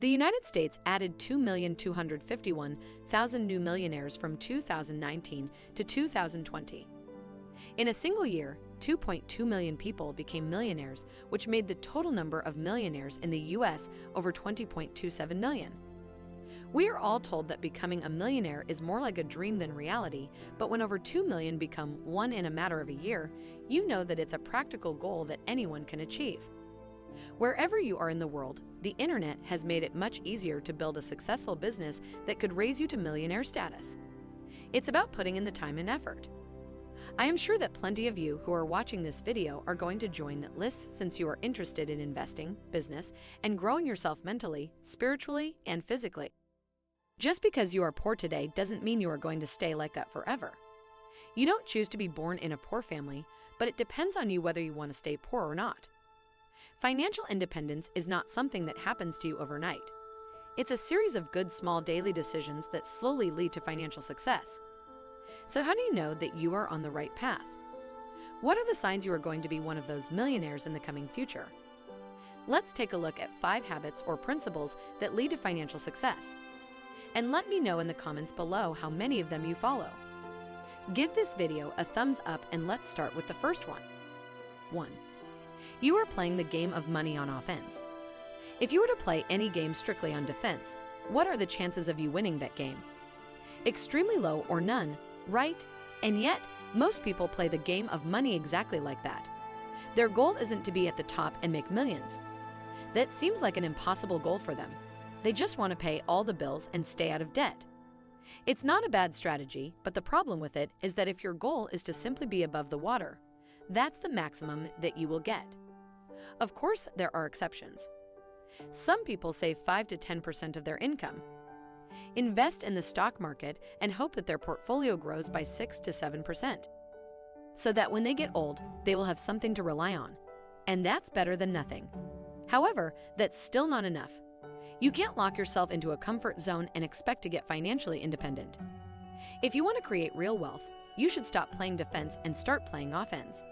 The United States added 2,251,000 new millionaires from 2019 to 2020. In a single year, 2.2 million people became millionaires, which made the total number of millionaires in the U.S. over 20.27 million. We are all told that becoming a millionaire is more like a dream than reality, but when over 2 million become one in a matter of a year, you know that it's a practical goal that anyone can achieve. Wherever you are in the world, the internet has made it much easier to build a successful business that could raise you to millionaire status. It's about putting in the time and effort. I am sure that plenty of you who are watching this video are going to join that list since you are interested in investing, business, and growing yourself mentally, spiritually, and physically. Just because you are poor today doesn't mean you are going to stay like that forever. You don't choose to be born in a poor family, but it depends on you whether you want to stay poor or not. Financial independence is not something that happens to you overnight. It's a series of good small daily decisions that slowly lead to financial success. So how do you know that you are on the right path? What are the signs you are going to be one of those millionaires in the coming future? Let's take a look at 5 habits or principles that lead to financial success. And let me know in the comments below how many of them you follow. Give this video a thumbs up and let's start with the first one. 1. You are playing the game of money on offense. If you were to play any game strictly on defense, what are the chances of you winning that game? Extremely low or none, right? And yet, most people play the game of money exactly like that. Their goal isn't to be at the top and make millions. That seems like an impossible goal for them. They just want to pay all the bills and stay out of debt. It's not a bad strategy, but the problem with it is that if your goal is to simply be above the water, that's the maximum that you will get. Of course, there are exceptions. Some people save 5 to 10% of their income. Invest in the stock market and hope that their portfolio grows by 6 to 7%, so that when they get old, they will have something to rely on. And that's better than nothing. However, that's still not enough. You can't lock yourself into a comfort zone and expect to get financially independent. If you want to create real wealth, you should stop playing defense and start playing offense.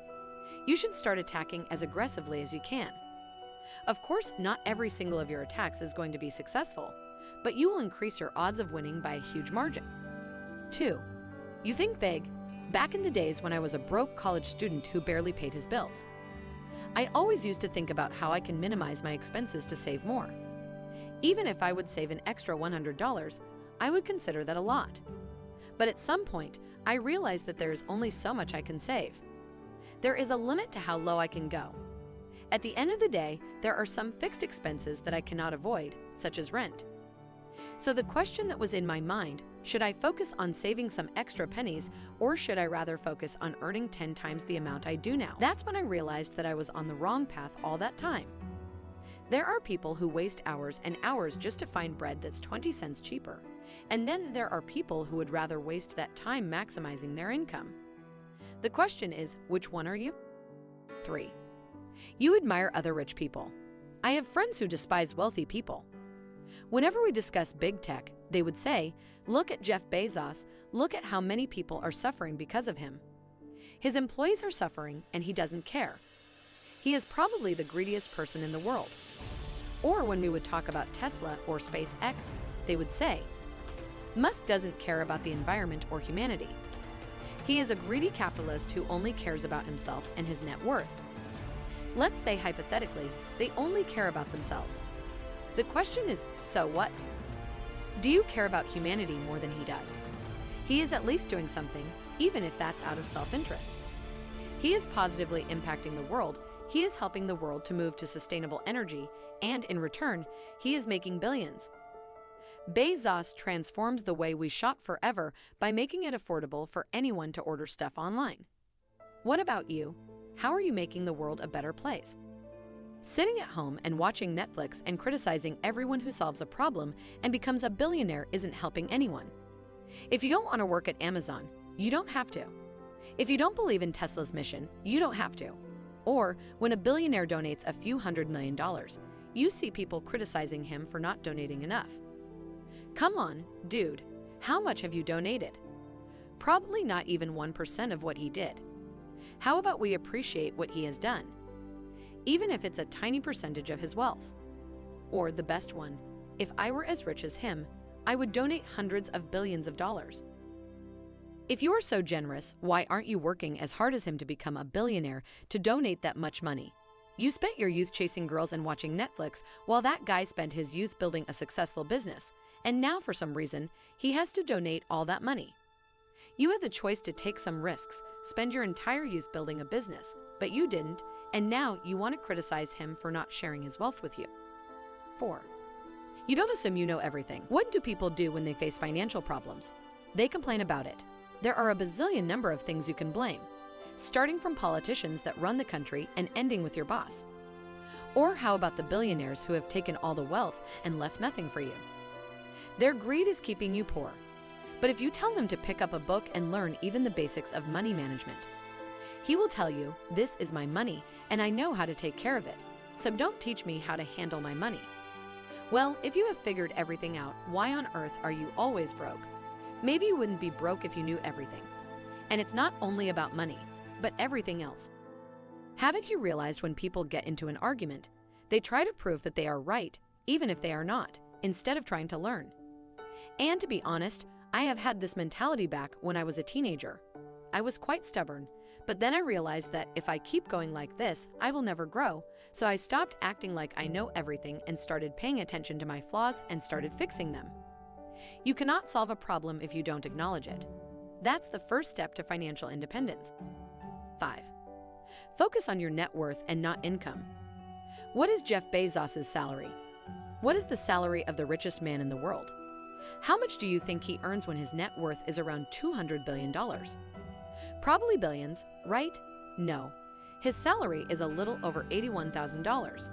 You should start attacking as aggressively as you can. Of course, not every single of your attacks is going to be successful, but you will increase your odds of winning by a huge margin. 2. You think big. Back in the days when I was a broke college student who barely paid his bills, I always used to think about how I can minimize my expenses to save more. Even if I would save an extra $100, I would consider that a lot. But at some point, I realized that there is only so much I can save. There is a limit to how low I can go. At the end of the day, there are some fixed expenses that I cannot avoid, such as rent. So the question that was in my mind, should I focus on saving some extra pennies, or should I rather focus on earning 10 times the amount I do now? That's when I realized that I was on the wrong path all that time. There are people who waste hours and hours just to find bread that's 20 cents cheaper. And then there are people who would rather waste that time maximizing their income. The question is, which one are you? 3. You admire other rich people. I have friends who despise wealthy people. Whenever we discuss big tech, they would say, look at Jeff Bezos, look at how many people are suffering because of him. His employees are suffering and he doesn't care. He is probably the greediest person in the world. Or when we would talk about Tesla or SpaceX, they would say, Musk doesn't care about the environment or humanity. He is a greedy capitalist who only cares about himself and his net worth. Let's say hypothetically, they only care about themselves. The question is, so what? Do you care about humanity more than he does? He is at least doing something, even if that's out of self-interest. He is positively impacting the world. He is helping the world to move to sustainable energy, and in return, he is making billions. Bezos transformed the way we shop forever by making it affordable for anyone to order stuff online. What about you? How are you making the world a better place? Sitting at home and watching Netflix and criticizing everyone who solves a problem and becomes a billionaire isn't helping anyone. If you don't want to work at Amazon, you don't have to. If you don't believe in Tesla's mission, you don't have to. Or when a billionaire donates a few $100 million, you see people criticizing him for not donating enough. Come on, dude, how much have you donated? Probably not even 1% of what he did. How about we appreciate what he has done? Even if it's a tiny percentage of his wealth. Or the best one, If I were as rich as him, I would donate hundreds of billions of dollars. If you are so generous, why aren't you working as hard as him to become a billionaire to donate that much money? You spent your youth chasing girls and watching Netflix, while that guy spent his youth building a successful business, and now for some reason, he has to donate all that money. You had the choice to take some risks, spend your entire youth building a business, but you didn't, and now you want to criticize him for not sharing his wealth with you. 4. You don't assume you know everything. What do people do when they face financial problems? They complain about it. There are a bazillion number of things you can blame, starting from politicians that run the country and ending with your boss. Or how about the billionaires who have taken all the wealth and left nothing for you? Their greed is keeping you poor. But if you tell them to pick up a book and learn even the basics of money management, he will tell you, "This is my money and I know how to take care of it, so don't teach me how to handle my money." Well, if you have figured everything out, why on earth are you always broke? Maybe you wouldn't be broke if you knew everything. And it's not only about money, but everything else. Haven't you realized when people get into an argument, they try to prove that they are right, even if they are not, instead of trying to learn? And to be honest, I have had this mentality back when I was a teenager. I was quite stubborn, but then I realized that if I keep going like this, I will never grow, so I stopped acting like I know everything and started paying attention to my flaws and started fixing them. You cannot solve a problem if you don't acknowledge it. That's the first step to financial independence. 5. Focus on your net worth and not income. What is Jeff Bezos' salary? What is the salary of the richest man in the world? How much do you think he earns when his net worth is around $200 billion? Probably billions, right? No. His salary is a little over $81,000.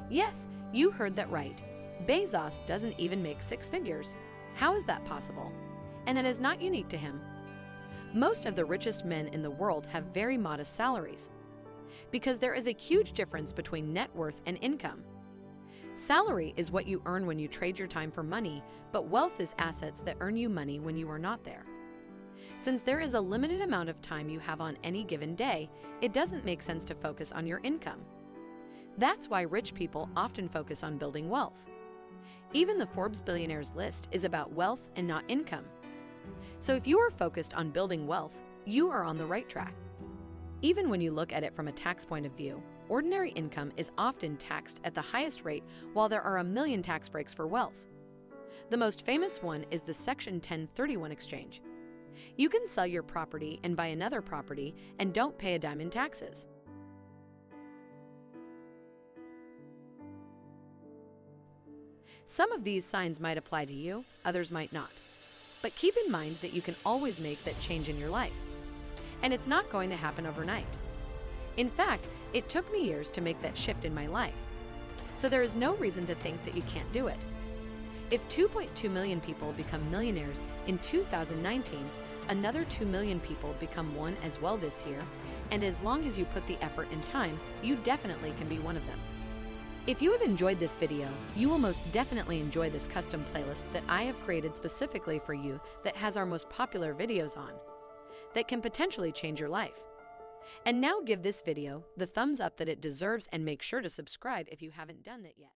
Yes, you heard that right. Bezos doesn't even make six figures. How is that possible? And that is not unique to him. Most of the richest men in the world have very modest salaries, because there is a huge difference between net worth and income. Salary is what you earn when you trade your time for money, but wealth is assets that earn you money when you are not there. Since there is a limited amount of time you have on any given day, it doesn't make sense to focus on your income. That's why rich people often focus on building wealth. Even the Forbes billionaires list is about wealth and not income. So if you are focused on building wealth, you are on the right track. Even when you look at it from a tax point of view, ordinary income is often taxed at the highest rate, while there are a million tax breaks for wealth. The most famous one is the Section 1031 exchange. You can sell your property and buy another property and don't pay a dime in taxes. Some of these signs might apply to you, others might not. But keep in mind that you can always make that change in your life. And it's not going to happen overnight. In fact, it took me years to make that shift in my life. So there is no reason to think that you can't do it. If 2.2 million people become millionaires in 2019, another 2 million people become one as well this year, and as long as you put the effort and time, you definitely can be one of them. If you have enjoyed this video, you will most definitely enjoy this custom playlist that I have created specifically for you that has our most popular videos on, that can potentially change your life. And now give this video the thumbs up that it deserves and make sure to subscribe if you haven't done that yet.